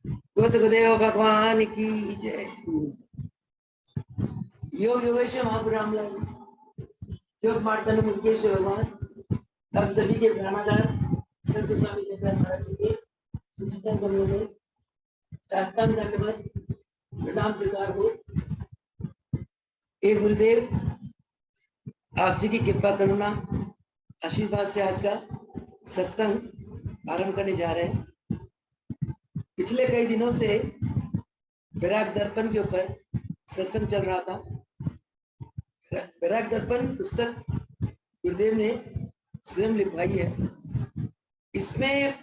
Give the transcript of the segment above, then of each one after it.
गुरुदेव भगवान की जय। योग योगेश्वर महापुराण योग मार्तन मुकेश भगवान हम सभी के प्राणाधार संत स्वामी चंद्र महाराज जी के सुचिंतन करने में चाहताम दंडवत प्रणाम स्वीकार हो। एक गुरुदेव आप जी की कृपा करुणा आशीर्वाद से आज का सत्संग आरंभ करने जा रहे हैं। पिछले कई दिनों से वैराग दर्पण के ऊपर सत्संग चल रहा था। वैराग दर्पण पुस्तक गुरुदेव ने स्वयं लिखवाई है। इसमें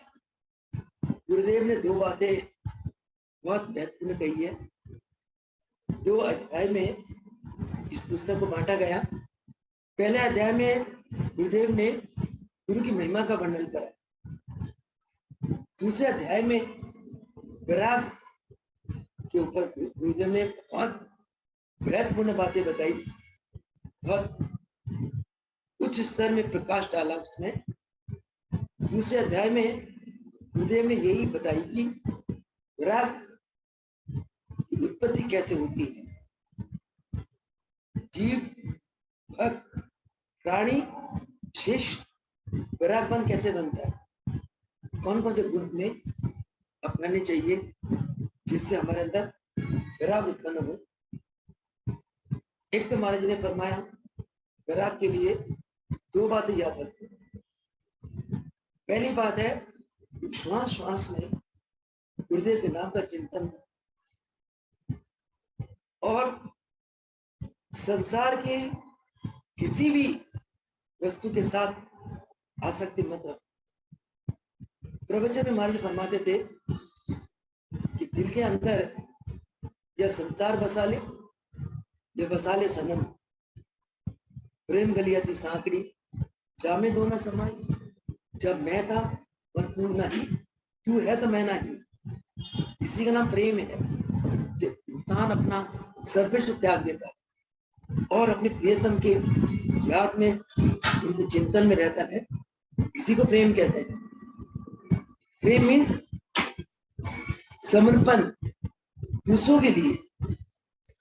गुरुदेव ने दो बातें बहुत महत्वपूर्ण कही है। दो अध्याय में इस पुस्तक को बांटा गया। पहले अध्याय में गुरुदेव ने गुरु की महिमा का वर्णन करा। दूसरे अध्याय में वैराग के ऊपर गुरुदेव ने बहुत महत्वपूर्ण बातें बताई, बहुत उच्च स्तर में प्रकाश डाला उसमें। दूसरे अध्याय में गुरुदेव ने यही बताई कि वैराग की उत्पत्ति कैसे होती है, जीव भक्त प्राणी शिष्य वैरागपन कैसे बनता है, कौन कौन से गुण में अपनाने चाहिए जिससे हमारे अंदर वैराग उत्पन्न हो। एक तो महाराज जी ने फरमाया वैराग के लिए दो बातें याद रखो। पहली बात है श्वास श्वास में गुरुदेव के नाम का चिंतन और संसार के किसी भी वस्तु के साथ आसक्ति मत रखो। प्रवचन में महाराज फरमाते थे कि दिल के अंदर या संसार बसा ले या बसा ले सनम, प्रेम गलिया थी सांकड़ी जामे दो न समाई, जब मैं था वह तू नहीं, तू है तो मैं नहीं। इसी का नाम प्रेम है। इंसान अपना सर्वस्व त्याग देता है और अपने प्रियतम के याद में उनके चिंतन में रहता है, इसी को प्रेम कहते हैं। प्रेम मीन्स समर्पण, दूसरों के लिए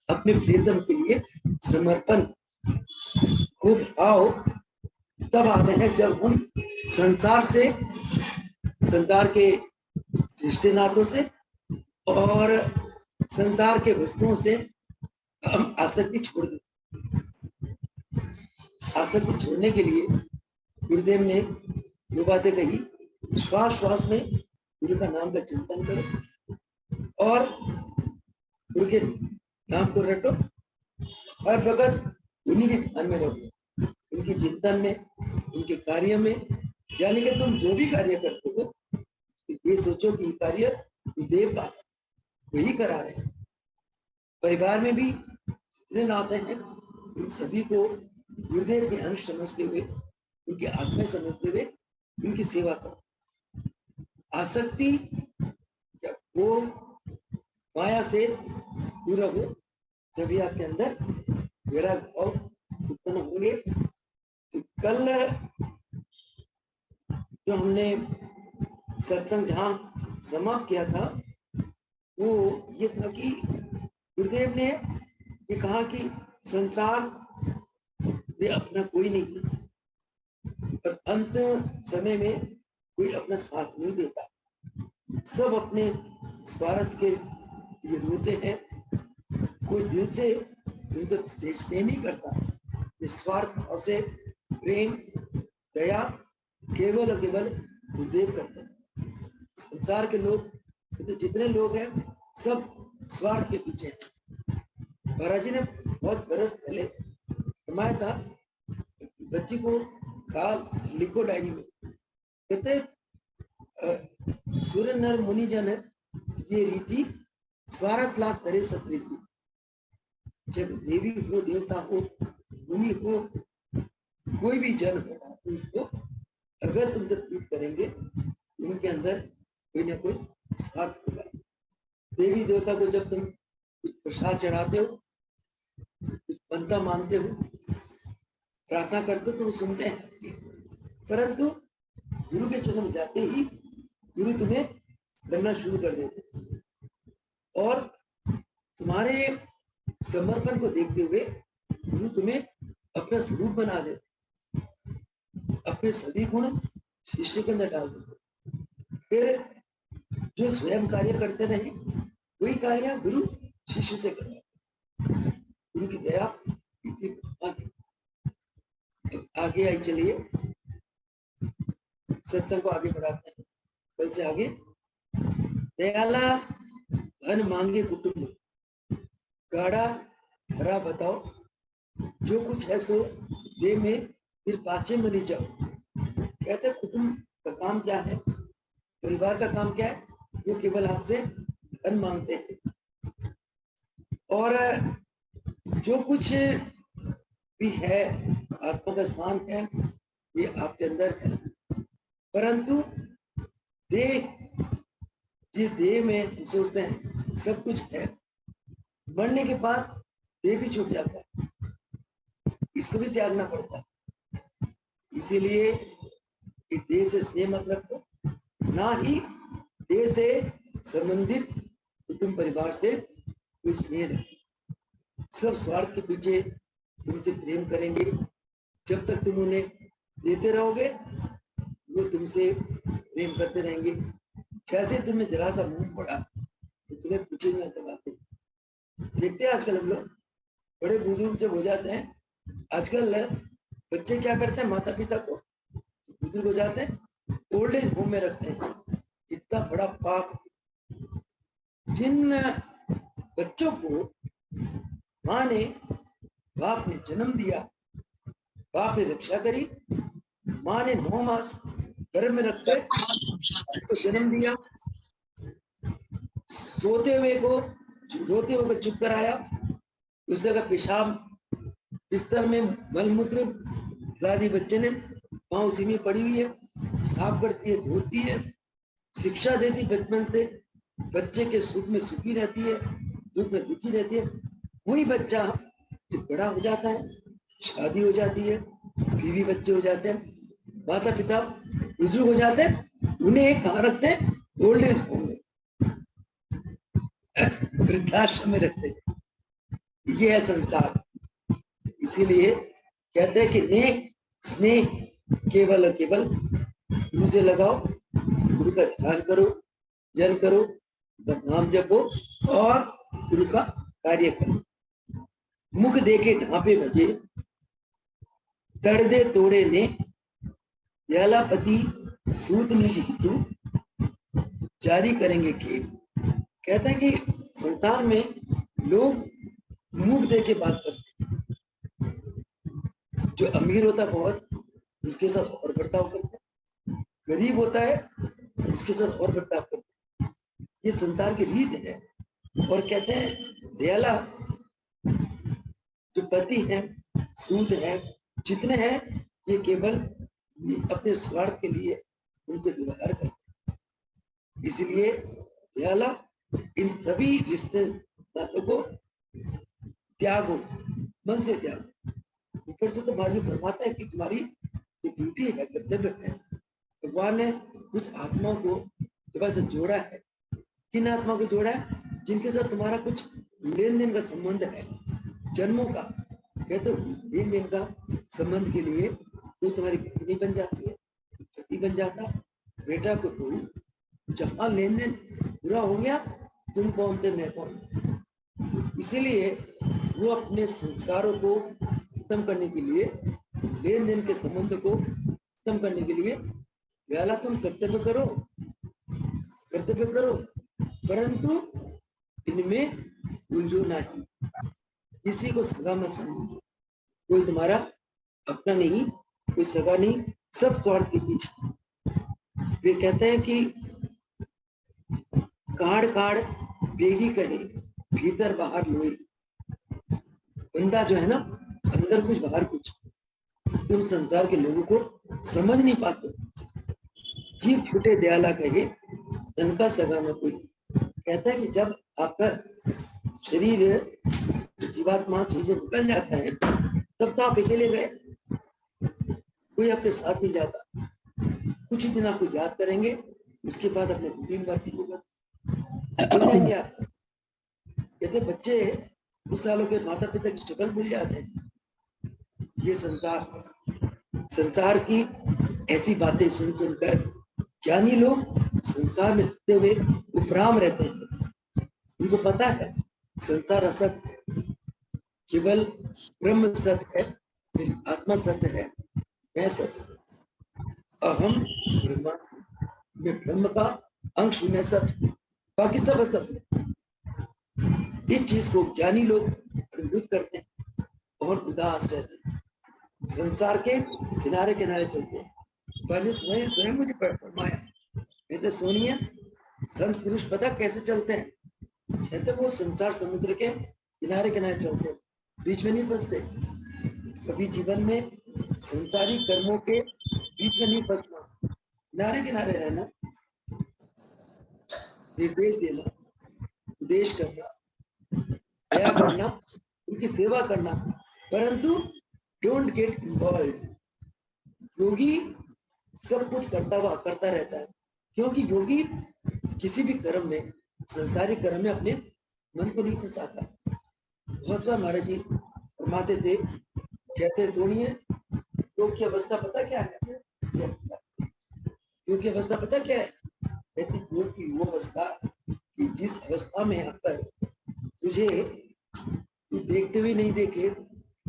अपने प्रियतम के लिए समर्पण को भाव तब आते हैं जब हम संसार से, संसार के रिश्ते नातों से और संसार के वस्तुओं से हम आसक्ति छोड़ दें। आसक्ति छोड़ने के लिए गुरुदेव ने दो बातें कही। श्वास श्वास में गुरु का नाम का चिंतन करो और गुरु के नाम को रटो, हर वक्त उन्हीं के ध्यान में रहो, उनके चिंतन में, उनके कार्य में। यानी कि तुम जो भी कार्य करते हो ये सोचो कि कार्य गुरुदेव का वही करा रहे हैं। परिवार में भी जितने नाते हैं उन सभी को गुरुदेव के अंश समझते हुए, उनकी आत्मा समझते हुए उनकी सेवा करो। आसक्ति जब वो माया से पूरा हो तभी आपके अंदर वैराग भाव उत्पन्न होंगे। तो कल जो हमने सत्संग जहां समाप्त किया था वो ये था कि गुरुदेव ने ये कहा कि संसार में अपना कोई नहीं और अंत समय में कोई अपना साथ नहीं देता। सब अपने स्वार्थ के लिए रोते हैं। कोई दिल से उनसे स्नेह नहीं करता। निस्वार्थ भाव से प्रेम दया केवल और केवल गुरुदेव करते हैं। संसार के लोग तो जितने लोग हैं सब स्वार्थ के पीछे हैं। महाराज जी ने बहुत बरस पहले फरमाया था, बच्ची को कहा लिखो डायरी में, कहते सूर्य नर मुनि जन ये रीति स्वार्थ लाभ करे सतरीति। जब देवी हो, देवता हो, मुनि हो, कोई भी जन हो, उनको अगर तुमसे प्रीत करेंगे उनके अंदर कोई ना कोई स्वार्थ होगा। देवी देवता को जब तुम कुछ प्रसाद चढ़ाते हो, कुछ बनता मानते हो, प्रार्थना करते हो तो वो सुनते हैं, परंतु गुरु के चरण जाते ही गुरु तुम्हें करना शुरू कर देते। और तुम्हारे समर्पण को देखते हुए गुरु तुम्हें अपना स्वरूप बना दे, अपने सभी गुण शिष्य के अंदर डाल देते। फिर जो स्वयं कार्य करते रहे वही कार्य गुरु शिष्य से करवाते। गुरु की दया आगे आई। चलिए सत्संग को आगे बढ़ाते हैं। कल से आगे दयाला धन मांगे कुटुंब, गाढ़ा भरा बताओ, जो कुछ है सो दे में फिर पाछे मरी जाओ। कहते कुटुंब का काम क्या है, परिवार का काम क्या है? वो केवल आपसे धन मांगते हैं और जो कुछ भी है आत्मा का स्थान है ये आपके अंदर है, परंतु देह, जिस देह में हम सोचते हैं सब कुछ है, मरने के बाद देह भी छूट जाता है, इसको भी त्यागना पड़ता है। इसीलिए देह से स्नेह मत रखो, ना ही देह से संबंधित कुटुंब परिवार से कोई स्नेह रखो। सब स्वार्थ के पीछे तुमसे प्रेम करेंगे। जब तक तुम उन्हें देते रहोगे वो तुमसे प्रेम करते रहेंगे। जैसे तुम्हें जरा सा मुंह पड़ा तो तुम्हें पूछेंगे दबाते। देखते हैं आजकल हम लोग बड़े बुजुर्ग जब हो जाते हैं, आजकल बच्चे क्या करते हैं, माता पिता को बुजुर्ग हो जाते हैं ओल्ड एज होम में रखते हैं। इतना बड़ा पाप। जिन बच्चों को माँ ने, बाप ने जन्म दिया, बाप ने रक्षा करी, माँ ने 9 मास गर्भ में रखकर उसको जन्म दिया, सोते हुए को रोते हुए को चुप कराया, उस जगह पेशाब बिस्तर में मलमूत्र लादी बच्चे ने, माँ उसी में पड़ी हुई है, साफ करती है, धोती है, शिक्षा देती बचपन से, बच्चे के सुख में सुखी रहती है, दुख में दुखी रहती है। वही बच्चा जब बड़ा हो जाता है, शादी हो जाती है, बीवी बच्चे हो जाते हैं, माता पिता बुजुर्ग हो जाते हैं, उन्हें एक कहाँ रखते हैं? ओल्ड एज होम में, वृद्धाश्रम में रखते हैं। ये है संसार। इसीलिए कहते हैं कि नेह स्नेह केवल और केवल गुरु से लगाओ, गुरु का ध्यान करो, जन करो, नाम जपो और गुरु का कार्य करो। मुख देखे ढांपे बजे, तड़ दे तोड़े ने, दयालापति सूत निज हितु, जारी करेंगे खेल। कहते हैं कि संसार में लोग मुख दे के बात करते हैं। जो अमीर होता है बहुत, उसके साथ और बर्ताव करते हैं, गरीब होता है उसके साथ और बर्ताव करते हैं। ये संसार की रीत है। और कहते हैं दयाला जो पति है, सूत है, जितने हैं, ये केवल अपने स्वार्थ के लिए उनसे व्यवहार करते हैं। इसलिए दयाला इन सभी रिश्ते नातों को त्यागो, मन से त्यागो। ऊपर से तुम्हारी फरमाता है कि तुम्हारी जो ड्यूटी है, कर्तव्य है, भगवान ने कुछ आत्माओं को तुम्हारे से जोड़ा है। किन आत्माओं को जोड़ा है? जिनके साथ तुम्हारा कुछ लेन देन का संबंध है, जन्मों का। कहते लेन देन का संबंध के लिए वो तुम्हारी पत्नी बन जाती है, पति बन जाता, बेटा को बहू। जहां लेन देन पूरा हो गया, तुम कौन थे, मैं कौन। इसीलिए वो अपने संस्कारों को खत्म करने के लिए, लेन देन के संबंध को खत्म करने के लिए, व्याला तुम कर्तव्य करो, कर्तव्य करो, परंतु इनमें उलझो नहीं, किसी को सगा मत समझो। कोई तुम्हारा अपना नहीं, कोई सगा नहीं, सब स्वार्थ के पीछे। वे कहते हैं कि काड़ काड़ बेगी कहे, भीतर बाहर लोई। बंदा जो है ना, अंदर कुछ बाहर कुछ। तुम संसार के लोगों को समझ नहीं पाते। जीव छूटे दयाला कहे, धन का सगा न कोई। कहता है कि जब आपका शरीर, जीवात्मा चीजें निकल जाता है, तब तो आप अकेले गए, कोई आपके साथ नहीं जाता। कुछ ही दिन आपको याद करेंगे, उसके बाद अपने कुटुंब बाकी होगा, भूल जाएंगे आप। कहते बच्चे कुछ सालों के माता पिता की शक्ल भूल जाते हैं। ये संसार की ऐसी बातें सुन सुनकर ज्ञानी लोग संसार में रहते हुए उपराम रहते हैं। उनको पता है संसार असत, केवल ब्रह्म सत्य है, आत्मा सत्य है, मैं सत्य, अहम ब्रह्मास्मि, मैं ब्रह्म का अंश हूं, मैं सत्य, बाकी सब असत्य। इस चीज को ज्ञानी लोग अनुभूत करते हैं और उदास रहते हैं, संसार के किनारे किनारे चलते हैं। पहले स्वयं स्वयं मुझे फरमाया, कहते सोनिया संत पुरुष पता कैसे चलते हैं, कहते वो संसार समुद्र के किनारे किनारे चलते हैं, बीच में नहीं फंसते। कभी जीवन में संसारी कर्मों के बीच में नहीं फंसना, किनारे किनारे रहना, निर्देश देना, उपदेश करना, दया करना, उनकी सेवा करना, परंतु डोंट गेट इन्वॉल्व। योगी सब कुछ करता रहता है, क्योंकि योगी किसी भी कर्म में, संसारी कर्म में अपने मन को नहीं फंसाता। बहुत बार महाराज जी फरमाते थे, कहते सुनिए योग की अवस्था पता क्या है, योग की अवस्था पता क्या है, कहती योग की वो अवस्था कि जिस अवस्था में आकर तुझे तू देखते भी नहीं देखे,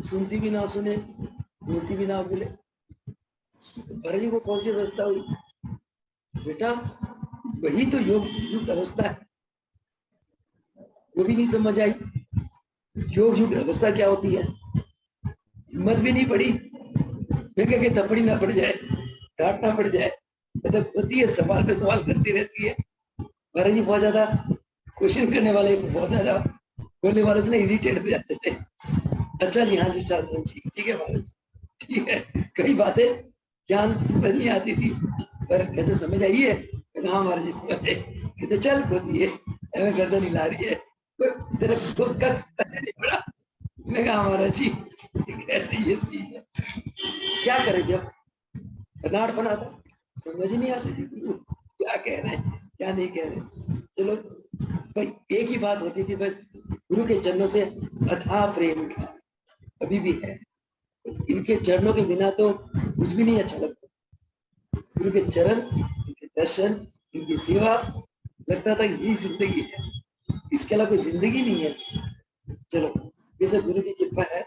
सुनती भी ना सुने, बोलती भी ना बोले, महाराज जी को कौन सी अवस्था हुई बेटा, वही तो योग युक्त अवस्था है। वो भी नहीं समझ आई योग युक्त अवस्था क्या होती है, हिम्मत भी नहीं पड़ी, के थप्पड़ी ना पड़ जाए, डांटना पड़ जाए, मतलब होती है, सवाल पे सवाल करती रहती है। महाराज जी बहुत ज्यादा क्वेश्चन करने वाले, बहुत ज्यादा बोलने वाले से इरिटेट हो जाते थे। अच्छा जी, हाँ जी, चलो ठीक है महाराज जी, ठीक है। कई बातें ज्ञान समझ नहीं आती थी, पर कहते समझ आई है, हाँ महाराज जी समझ आए, कहते चल होती है, हमें गर्दन हिला रही है, तेरे को नहीं पड़ा, मैं कहा महाराज जी ये सही है, क्या करें, जब अनाड़ बना था, समझ नहीं आती थी क्या कह रहे हैं क्या नहीं कह रहे। चलो भाई, एक ही बात होती थी बस, गुरु के चरणों से अथाह प्रेम था, अभी भी है। इनके चरणों के बिना तो कुछ भी नहीं अच्छा लगता। गुरु के चरण, इनके दर्शन, इनकी सेवा, लगता था यही जिंदगी है, इसके अलावा कोई जिंदगी नहीं है। चलो, जैसे गुरु की कृपा है,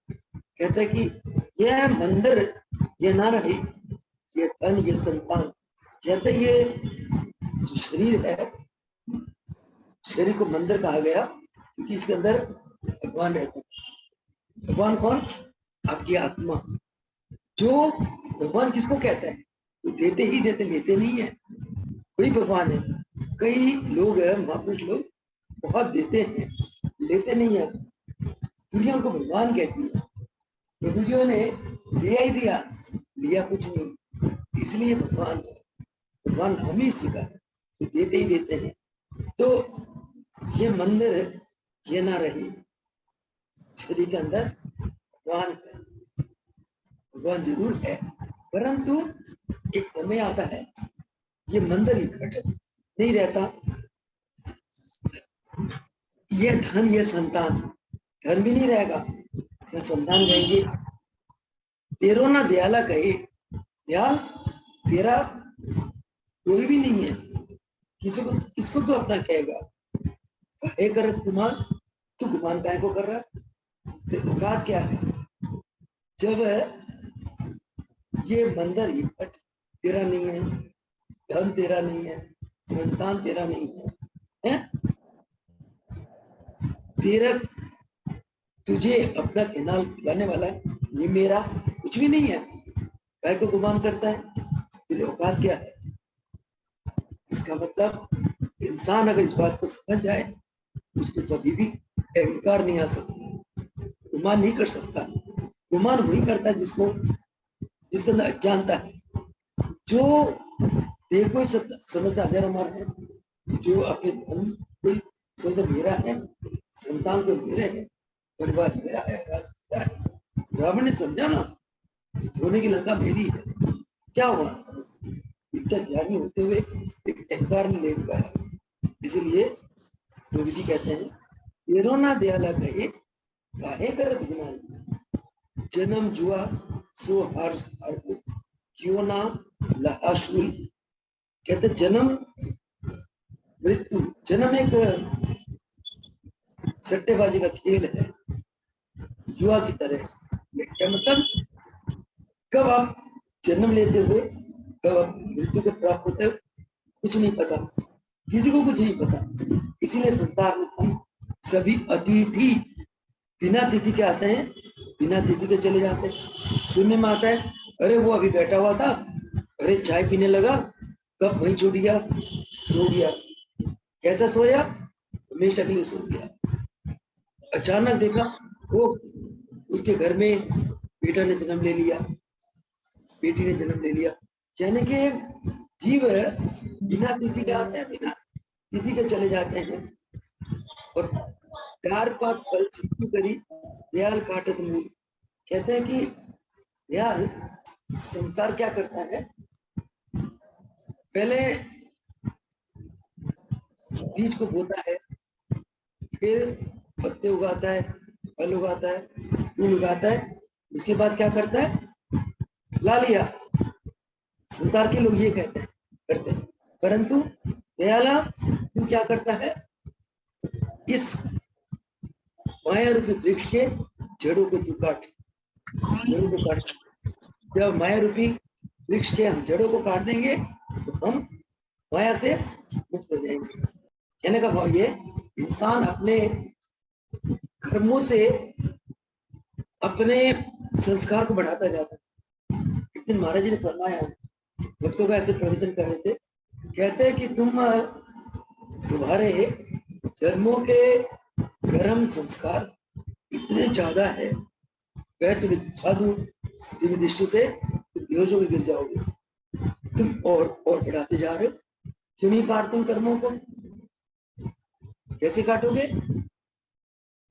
कहते हैं कि यह मंदिर, ये ना रहे, ये धन, ये संतान, कहते ये जो शरीर है, शरीर को मंदिर कहा गया क्योंकि इसके अंदर भगवान रहते हैं। भगवान कौन, आपकी आत्मा। जो भगवान किसको कहते हैं, तो देते ही देते, लेते नहीं है, वही भगवान है। कई लोग है, महापुरुष लोग बहुत देते हैं, लेते नहीं है, दुनिया उनको भगवान कहती है। प्रभु जी ने दिया ही दिया, लिया कुछ नहीं, इसलिए भगवान, भगवान हम ही सीखा, तो देते ही देते हैं। तो ये मंदिर ये ना रही, शरीर के अंदर भगवान है, भगवान जरूर है, परंतु एक समय आता है ये मंदिर इकट्ठ नहीं रहता। ये धन, ये संतान, धन भी नहीं रहेगा, संतान रहेंगे। तेरो ना दयाला कहे, दयाल तेरा कोई भी नहीं है, किसको तो अपना कहेगा, कहे करत गुमान, तू गुमान काहे को कर रहा है, औकात क्या है। जब ये मंदिर इकट्ठ तेरा नहीं है, धन तेरा नहीं है, संतान तेरा नहीं है, तेरा तुझे अपना कहना लाने वाला ये मेरा कुछ भी नहीं है, काय को गुमान करता है, तेरी औकात क्या है। इसका मतलब इंसान अगर इस बात को समझ जाए, उसको कभी भी अहंकार नहीं आ सकता, गुमान नहीं कर सकता। गुमान वही करता है जिसके अंदर अज्ञानता है। जो देखो ही समझता हजार हमारा है, जो अपने धन को समझता मेरा है, संतान को मेरे है, परिवार मेरा है, राज मेरा है। रावण ने समझा ना, सोने की लंका मेरी है, क्या हुआ, इतना ज्ञानी होते हुए एक अहंकार में ले पाया। इसलिए प्रभु जी कहते हैं तेरो ना दयाला गए काहे करत गुनाह, जन्म जुआ सो हार क्यों ना लाशुल। कहते जन्म मृत्यु, जन्म एक सट्टेबाजी का खेल है, जुआ की तरह। क्या मतलब, कब आप जन्म लेते हुए कब आप मृत्यु को प्राप्त होते हो कुछ नहीं पता, किसी को कुछ नहीं पता। इसीलिए संसार में हम सभी अतिथि, बिना तिथि के आते हैं, बिना तिथि के चले जाते हैं। सुनने में आता है अरे वो अभी बैठा हुआ था, अरे चाय पीने लगा, कब वहीं छूट गया, सो गया। कैसा सोया, हमेशा के लिए सो गया। अचानक देखा वो उसके घर में बेटा ने जन्म ले लिया, बेटी ने जन्म ले लिया। यानी कि जीव बिना तिथि के आते हैं, बिना तिथि के चले जाते हैं। और प्यार का फल सिद्धि करी दयाल काटत मूल। कहते हैं कि दयाल संसार क्या करता है, पहले बीज को बोता है, फिर पत्ते उगाता है, फल उगाता है, फूल उगाता है, उसके बाद क्या करता है, ला लिया। संसार के लोग ये कहते हैं, करते हैं, परंतु दयाला तू क्या करता है, इस माया रूपी वृक्ष के जड़ों को तू काट, जड़ों को काट। जब माया रूपी वृक्ष के हम जड़ों को काट देंगे तो हम माया से मुक्त हो जाएंगे। कहने का भाव ये, इंसान अपने कर्मों से अपने संस्कार को बढ़ाता जाता है। एक दिन महाराज जी ने फरमाया, भक्तों का ऐसे प्रवचन कर रहे थे, कहते हैं कि तुम्हारे जन्मों के कर्म संस्कार इतने ज्यादा है, वह तुम्हें साधु दिव्य दृष्टि से तुम बेहोश होकर गिर जाओगे, तुम और बढ़ाते जा रहे हो, क्यों नहीं काट तुम कर्मों को, कैसे काटोगे?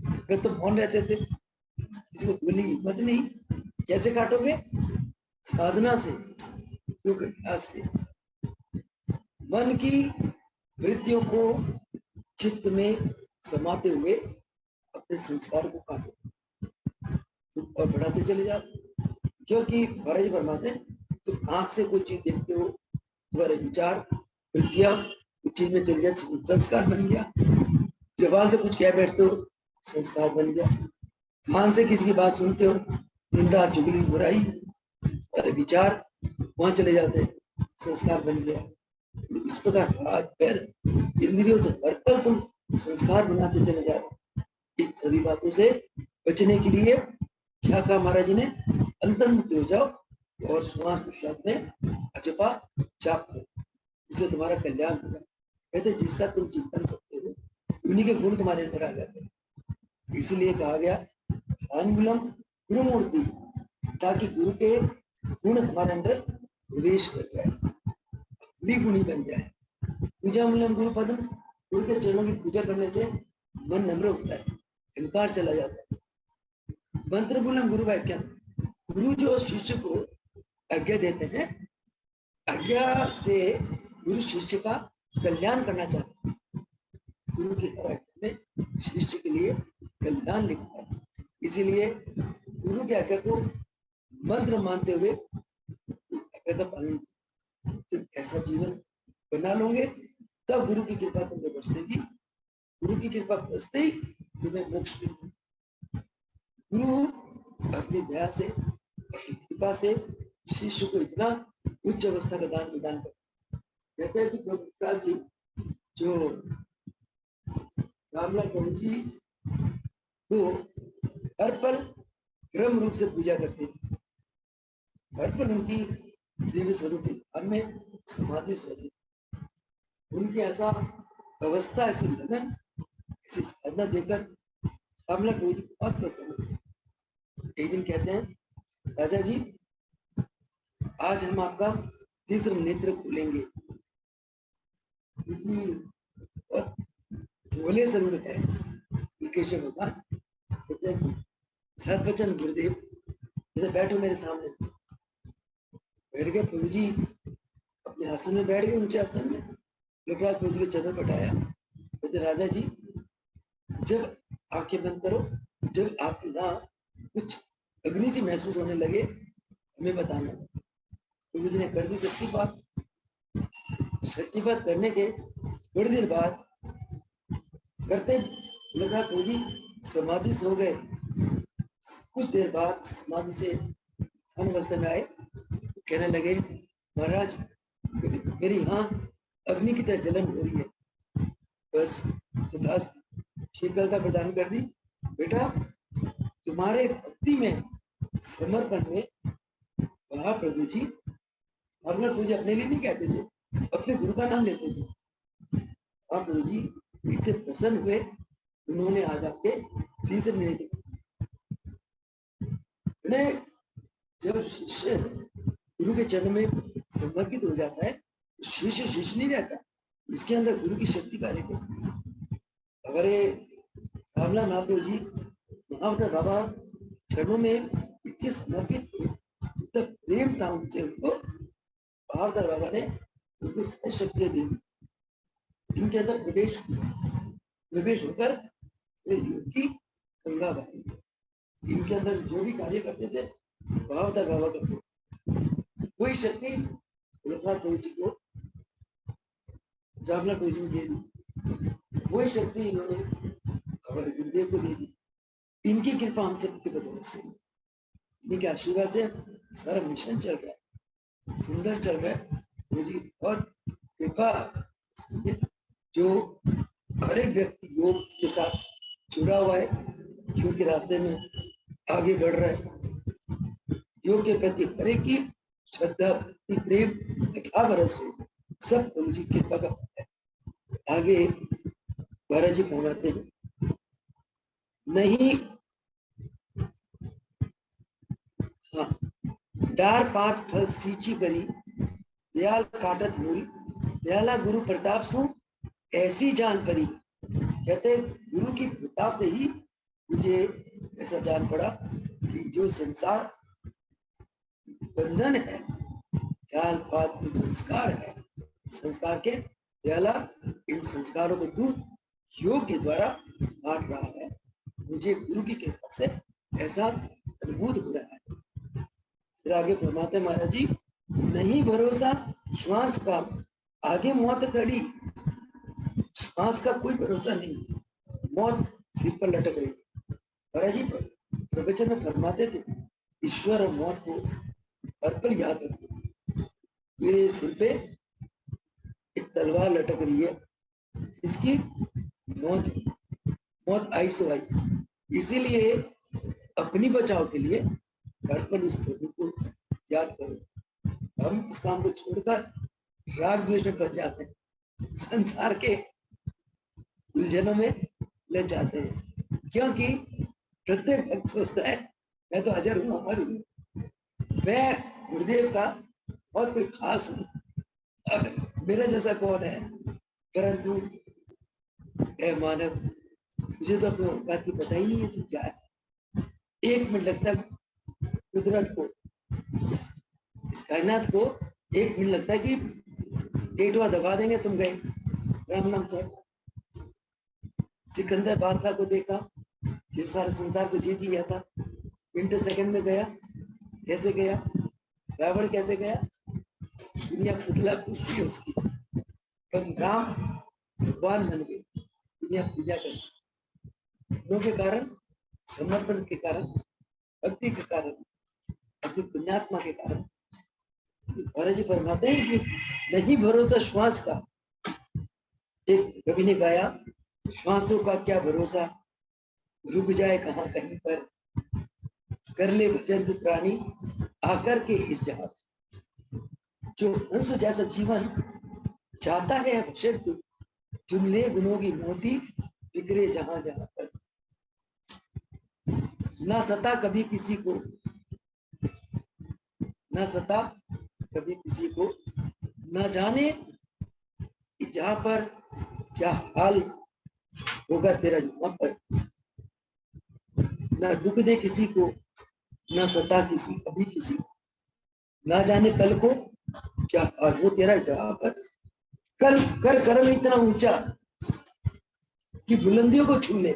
अगर तुम मौन रहते थे, किसी को बोलने की हिम्मत नहीं, कैसे काटोगे? साधना से, योग अभ्यास से। मन की वृत्तियों को चित्त में समाते हुए अपने संस्कार को काटो और बढ़ाते चले जाओ। क्योंकि महाराज फरमाते हैं, तुम आंख से कोई चीज देखते हो, तुम्हारे विचार वृत्तियां उस चीज में चली जाए, संस्कार बन गया। जबान से कुछ कह बैठते हो, संस्कार बन गया। कान से किसी की बात सुनते हो, निंदा चुगली बुराई अरे विचार वहां चले जाते हैं, संस्कार बन गया। इस प्रकार हाथ पैर इंद्रियों से भरकर तुम संस्कार बनाते चले जा रहे। इन सभी बातों से बचने के लिए क्या कहा महाराज जी ने, अंतर्मुखी हो जाओ और श्वास प्रश्वास में अजपा जाप करो, इससे तुम्हारा कल्याण होगा। कहते जिसका तुम चिंतन करते हो उन्हीं के गुण तुम्हारे अंदर आ जाते हैं। इसीलिए कहा गया फानुलम गुरु मूर्ति, ताकि गुरु के गुण हमारे अंदर प्रवेश कर जाए, गुणी बन जाए। पूजा मूलम गुरु पदम, गुरु के चरणों की पूजा करने से मन नम्र होता है, अहंकार चला जाता है। मंत्र मूलम गुरु वाक्यम, गुरु जो शिष्य को आज्ञा देते हैं, आज्ञा से गुरु शिष्य का कल्याण करना चाहते हैं। गुरु की हर आज्ञा में शिष्य के लिए कल्याण लिखा है। इसीलिए गुरु की आज्ञा को मंत्र मानते हुए आज्ञा का पालन, तुम ऐसा जीवन बना लोगे, तब गुरु की कृपा तुम पर बरसेगी। गुरु की कृपा बरसते ही तुम्हें मोक्ष मिलेगा। गुरु अपनी दया से, अपनी कृपा से शिष्य को इतना उच्च अवस्था का दान प्रदान करते। कहते हैं कि प्रभु जी जो रामलाल प्रभु जी को हर पल ब्रह्म रूप से पूजा करते थे, हर पल उनकी दिव्य स्वरूप ध्यान में समाधि स्वरूप, उनकी ऐसा अवस्था, ऐसी लगन, ऐसी साधना देकर रामलाल प्रभु जी बहुत प्रसन्न हुए। एक दिन कहते हैं, राजा जी आज हम आपका तीसरा नेत्र खोलेंगे। और भोले स्वरूप है केशव भगवान। सतवचन गुरुदेव, जैसे बैठो मेरे सामने। बैठ गए प्रभु जी, अपने आसन में बैठ गए, ऊंचे आसन में। लोकराज प्रभु जी के चरण पटाया। कहते राजा जी, जब आंखें बंद करो। जब आप यहाँ कुछ अग्नि सी महसूस होने लगे हमें बताना। प्रभु जी ने कर दी शक्तिपात। शक्तिपात करने के थोड़ी देर बाद करते लगा प्रभु जी समाधि से हो गए। कुछ देर बाद समाधि से अवस्था में आए, कहने लगे महाराज मेरी यहाँ अग्नि की तरह जलन हो रही है। बस शीतलता प्रदान कर दी। बेटा तुम्हारे भक्ति में समर्पण में वहां प्रभु जी अपना प्रभु जी अपने लिए नहीं कहते थे, अपने गुरु का नाम लेते थे। वहां प्रभु जी इतने प्रसन्न हुए, उन्होंने आज आपके तीसरे महीने जब शिष्य गुरु के चरण में समर्पित हो जाता है, शिष्य शिष्य नहीं रहता, इसके अंदर गुरु की शक्ति कार्य करती है। हमारे रामला महाप्रभु जी महावतार बाबा चरणों में इतने समर्पित थे, इतना प्रेम था उनसे, उनको महावतार बाबा ने उनको शक्तियां दी। इनके अंदर प्रवेश होकर वे योग की गंगा बनी। इनके अंदर जो भी कार्य करते थे महावतार बाबा करते। कोई शक्ति प्रभु जी को रामला प्रभु जी ने दे दी, वही शक्ति इन्होंने हमारे गुरुदेव को दे दी। इनकी कृपा हम सबके बदौलत से, इनके आशीर्वाद से सारा मिशन चल रहा है, सुंदर चल रहा है। प्रभु जी बहुत कृपा, जो हर एक व्यक्ति योग के साथ जुड़ा हुआ है, योग के रास्ते में आगे बढ़ रहा है, योग के प्रति हर एक की श्रद्धा भक्ति प्रेम यथा बरस सब प्रभु जी कृपा का है। आगे महाराज जी फरमाते हैं, नहीं हाँ डार पात फल सींची करी दयाल काटत मूल, दयाला गुरु प्रताप सु ऐसी जान परी। कहते गुरु की प्रताप से ही मुझे ऐसा जान पड़ा कि जो संसार बंधन है, ख्याल पात संस्कार है, संस्कार के दयाला इन संस्कारों को दूर योग के द्वारा काट रहा है। मुझे गुरु की कृपा से ऐसा अनुभूत हो रहा है। फिर आगे फरमाते महाराज जी, नहीं भरोसा श्वास का आगे मौत खड़ी। श्वास का कोई भरोसा नहीं, मौत सिर पर लटक रही। महाराज जी प्रवचन में फरमाते थे, ईश्वर और मौत को हर पल याद रखो। ये सिर पे एक तलवार लटक रही है, इसकी मौत आई सो आई। इसीलिए अपनी बचाव के लिए हर पल उस प्रभु को याद करो। हम इस काम को छोड़कर राग द्वेष में फंस जाते हैं, संसार के उलझनों में ले जाते हैं, क्योंकि प्रत्येक भक्त सोचता है मैं तो अजर हूँ, अमर हूँ, मैं गुरुदेव का बहुत कोई खास हूँ, मेरे जैसा कौन है। परंतु ए मानव, तुझे तो अपने औकात की पता ही नहीं है तू क्या है। एक मिनट लगता है कुदरत को, इस कायनात को एक मिनट लगता है कि टेटवा दबा देंगे, तुम गए। राम नाम सर सिकंदर बादशाह को देखा, जिस सारे संसार को जीत लिया था, मिनट सेकंड में गया। कैसे गया? रावण कैसे गया? दुनिया पुतला पूछती उसकी, पर राम भगवान बन गए, दुनिया पूजा कर के कारण, समर्पण के कारण, भक्ति के कारण, अपनी पुण्यात्मा के कारण। महाराज जी फरमाते हैं कि नहीं भरोसा श्वास का। एक कवि ने गाया, श्वासों का क्या भरोसा, रुक जाए कहाँ कहीं पर, कर ले भजन तू प्राणी आकर के इस जहां। जो हंस जैसा जीवन चाहता है अक्षर तू, चुन ले गुणों की मोती बिखरे जहां जहां पर। ना सता कभी किसी को, ना सता कभी किसी को, ना जाने कि जहां पर क्या हाल होगा तेरा वहां पर। ना दुख दे किसी को, ना सता किसी कभी किसी को, ना जाने कल को क्या हाल हो तेरा जहां पर। कल कर कर्म इतना ऊंचा कि बुलंदियों को छू ले,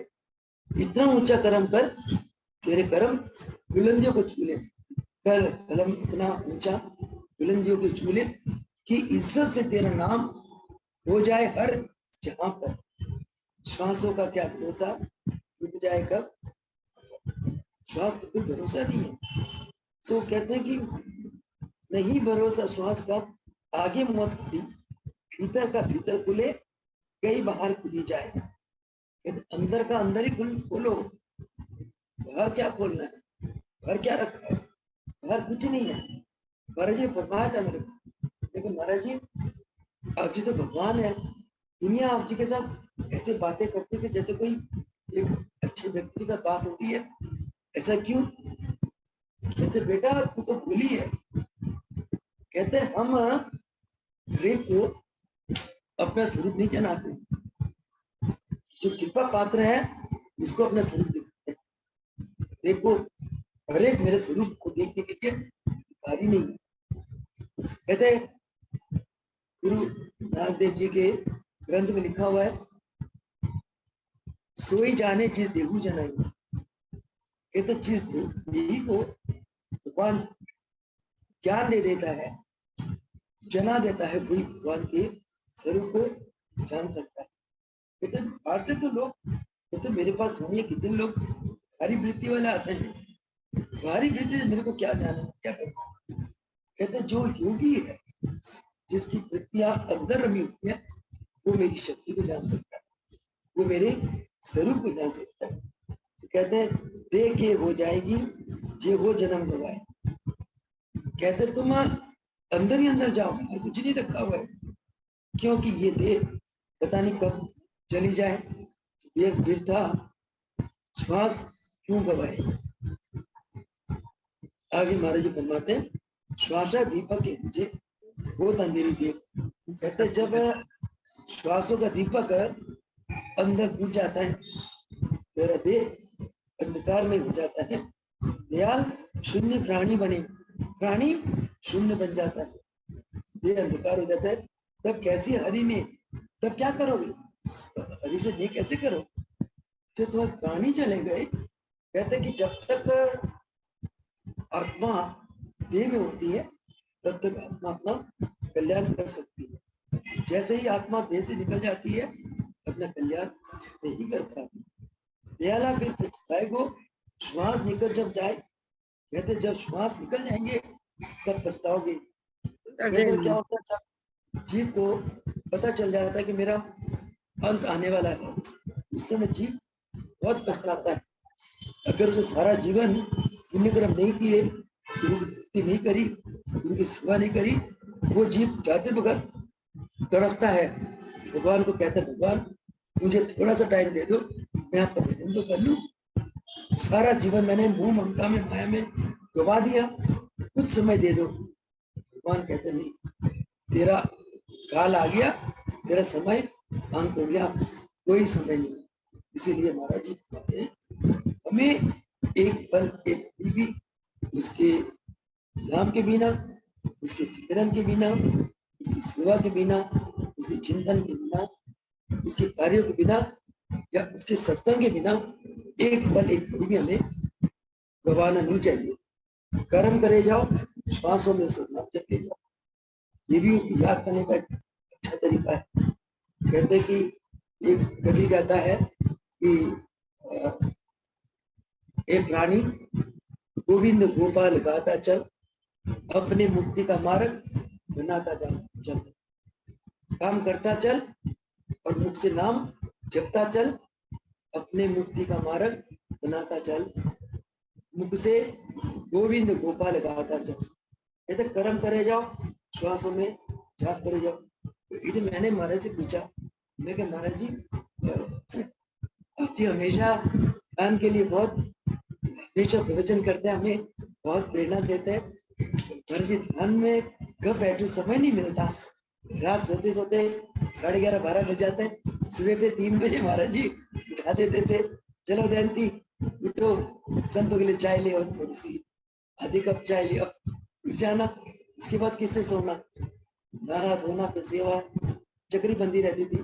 इतना ऊंचा कर्म कर, तेरे कर्म बुलंदियों को छू ले। कर कलम इतना ऊंचा बुलंदियों को छू ले कि इज्जत से तेरा नाम हो जाए हर जहां पर। श्वासों का क्या भरोसा, रुक जाए कब, श्वास का कोई भरोसा नहीं है। तो कहते हैं कि नहीं भरोसा श्वास का, आगे मौत खुली, भीतर का भीतर खुले, कई बाहर खुली जाए। कहते अंदर का अंदर ही खोलो, बाहर क्या खोलना है, बाहर क्या रखा है, बाहर कुछ नहीं है। महाराज जी फरमाया था मेरे को, लेकिन महाराज जी आप जी तो भगवान है, दुनिया आप जी के साथ ऐसे बातें करती है कि जैसे कोई एक अच्छे व्यक्ति के साथ बात होती है, ऐसा क्यों? कहते बेटा तू तो भूली है। कहते हम हरेक को अपना स्वरूप नहीं जानते, जो कृपा पात्र है उसको अपना स्वरूप दिखाते हैं। देखो हरेक मेरे स्वरूप को देखने के लिए भिखारी नहीं है। कहते गुरु नानक देव जी के ग्रंथ में लिखा हुआ है, सोई जाने जिस देहू जनाई। कहते जिस देही को भगवान ज्ञान दे देता है, जना देता है, वही भगवान के स्वरूप को जान सकता है। कहते बाहर से तो लोग कहते मेरे पास सुनिए कितने लोग भारी वृत्ति वाले आते हैं, भारी वृत्ति से मेरे को क्या जाना, क्या करना। कहते जो योगी है, जिसकी वृत्तियां अंदर रमी हुई है, वो मेरी शक्ति को जान सकता है, वो मेरे स्वरूप को जान सकता है। तो कहते हैं देह के हो जाएगी जे हो जन्म गवाए। कहते तुम अंदर ही अंदर जाओ, और कुछ नहीं रखा हुआ है, क्योंकि ये देह पता नहीं कब चली जाए, ये वृथा श्वास क्यों गवाए। आगे महाराज जी फरमाते हैं श्वासा दीपक है मुझे बहुत अंधेरी देह। कहते जब श्वासों का दीपक अंदर बुझ जाता है, तेरा देह अंधकार में हो जाता है। दयाल शून्य प्राणी बने, प्राणी शून्य बन जाता है, देह अंधकार हो जाता है। तब कैसी हरि ने, तब क्या करोगे, हरि से देह कैसे करो जब तुम्हारे प्राणी चले गए। कहते कि जब तक आत्मा देह में होती है तब तक आत्मा अपना कल्याण कर सकती है। जैसे ही आत्मा देह से निकल जाती है अपना कल्याण नहीं कर पाती। दयाला फिर पछताएगो श्वास निकल जब जाए। कहते जब श्वास निकल जाएंगे तब पछताओगे। कहते क्या होता है जब जीव को पता चल जाता है कि मेरा अंत आने वाला है, उस समय जीव बहुत पछताता है। अगर उसे सारा जीवन पुण्य कर्म नहीं किए, गुरु की भक्ति नहीं करी, गुरु की सेवा नहीं करी, वो जीव जाते वक्त तड़पता है। भगवान को कहता है भगवान मुझे थोड़ा सा टाइम दे दो, मैं आपका भजन तो कर लूं। सारा जीवन मैंने मोह ममता में माया में गवा दिया, कुछ समय दे दो। भगवान कहते नहीं, तेरा काल आ गया, तेरा समय अंत हो गया, कोई समय नहीं। इसीलिए महाराज जी कहते हैं हमें एक पल एक भी उसके नाम के बिना, उसके स्मरण के बिना, उसकी सेवा के बिना, उसके चिंतन के बिना, उसके कार्यों के बिना या उसके सत्संग के बिना एक पल एक घड़ी भी हमें गवाना नहीं चाहिए। कर्म करे जाओ, श्वासों में उसका नाम जपते जाओ, ये भी उसको याद करने का एक अच्छा तरीका है। कहते कि एक कवि कहता है कि एक प्राणी गोविंद गोपाल गाता चल, अपने मुक्ति का मार्ग बनाता चल। काम करता चल और मुख से नाम जपता चल, अपने मुक्ति का मार्ग बनाता चल। मुख से गोविंद गोपाल गाता चल। कहते कर्म करे जाओ, श्वासों में जाप करे जाओ। तो इसे मैंने महाराज से पूछा, मैं क्या महाराज जी आप जी हमेशा ध्यान के लिए बहुत हमेशा प्रवचन करते हैं, हमें बहुत प्रेरणा देते हैं। महाराज जी ध्यान में कब बैठे समय नहीं मिलता, रात सोते सोते 11:30-12 बज जाते हैं। सुबह पे 3 बजे महाराज जी उठा देते थे, चलो जयंती उठो, संतों के लिए चाय ले, और थोड़ी सी आधी कप चाय ले, अब उठ जाना। उसके बाद किससे सोना, नहा धोना फिर सेवा, चक्री बंदी रहती थी।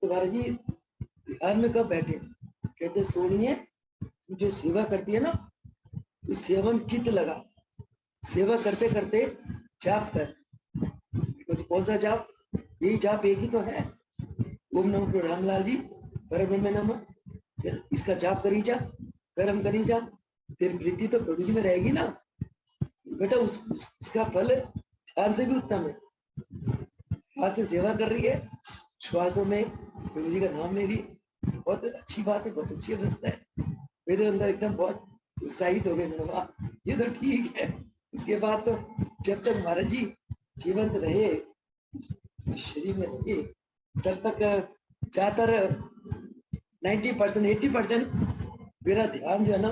तो महाराज जी ध्यान में कब बैठे, कहते सोनिए, जो सेवा करती है ना, उस सेवा में चित्त लगा, सेवा करते करते जाप कर। तो कौन सा जाप? यही जाप एक ही तो है, ओम नमो रामलाल जी परब्रह्म नमः। इसका जाप करी जा, कर्म करी जा, तेरी वृत्ति तो प्रभु जी में रहेगी ना बेटा। उसका फल ध्यान से भी उत्तम है। हाथ से सेवा कर रही है, श्वासों में प्रभु जी का नाम ले रही, बहुत अच्छी बात है, बहुत अच्छी अवस्था है। मेरे अंदर एकदम बहुत उत्साहित हो गए, मैंने वाह ये तो ठीक है। इसके बाद तो जब तक महाराज जी जीवंत रहे, शरीर में रहे, तब तक ज्यादातर 90% 80% मेरा ध्यान जो है ना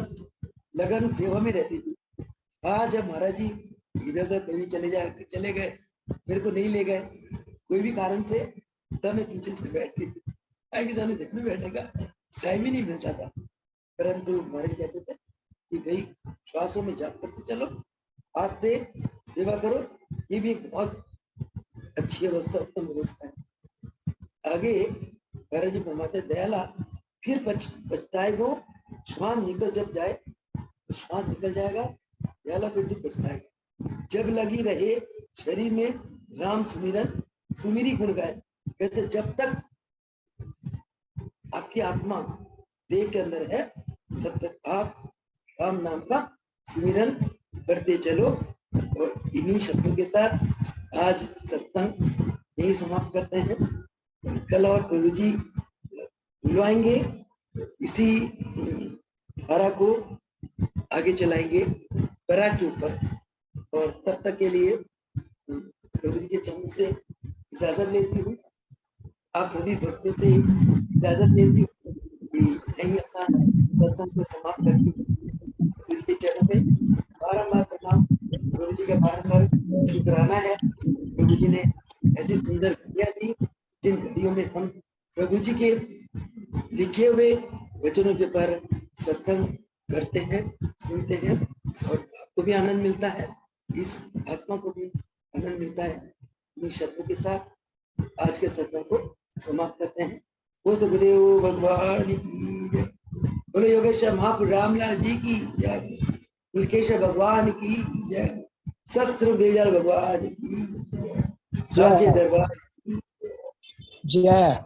लगन सेवा में रहती थी। आज जब महाराज जी इधर उधर कहीं चले गए, मेरे को नहीं ले गए कोई भी कारण से, तब मैं पीछे से बैठती थी, आगे जाने देखने बैठने का टाइम ही नहीं मिलता था। परंतु महाराज कहते थे कि भाई श्वासों में जाप करते चलो, हाथ से सेवा करो, ये भी एक बहुत अच्छी अवस्था, उत्तम अवस्था है। आगे महाराज जी फरमाते दयाला फिर पछताएगा, श्वास निकल जब जाए तो श्वास निकल जाएगा, दयाला फिर तो पछताएगा। जब लगी रहे शरीर में राम सुमिरन, सुमिरी गुण गाए। कहते जब तक आपकी आत्मा देह के अंदर है, तब तक आप राम नाम का स्मरण करते चलो। और इन्हीं शब्दों के साथ आज सत्संग यही समाप्त करते हैं। कल और प्रभु जी बुलवाएंगे, इसी धारा को आगे चलाएंगे परा के ऊपर। और तब तक के लिए प्रभु जी के चरण से इजाजत लेती हूँ, आप सभी भक्तों से इजाजत लेती हूँ कि नहीं अपना सत्संग को समाप्त करके इसके चरणों में बारम्बार प्रणाम। प्रभु जी का बारम्बार शुक्राना है, प्रभु जी ने ऐसी सुंदर घड़ियां दी, जिन घड़ियों में हम प्रभु जी के लिखे हुए वचनों के पर सत्संग करते हैं, सुनते हैं, और आपको भी आनंद मिलता है, इस आत्मा को भी आनंद मिलता है। इन शब्दों के साथ आज के सत्संग को समाप्त करते हैं। वो सुखदेव भगवान की जय, बोलो योगेश्वर महापुरुष रामलाल जी की जय, पुलकेश्वर भगवान की जय, शस्त्र देवलाल भगवान की जय, साचे दरबार की जय।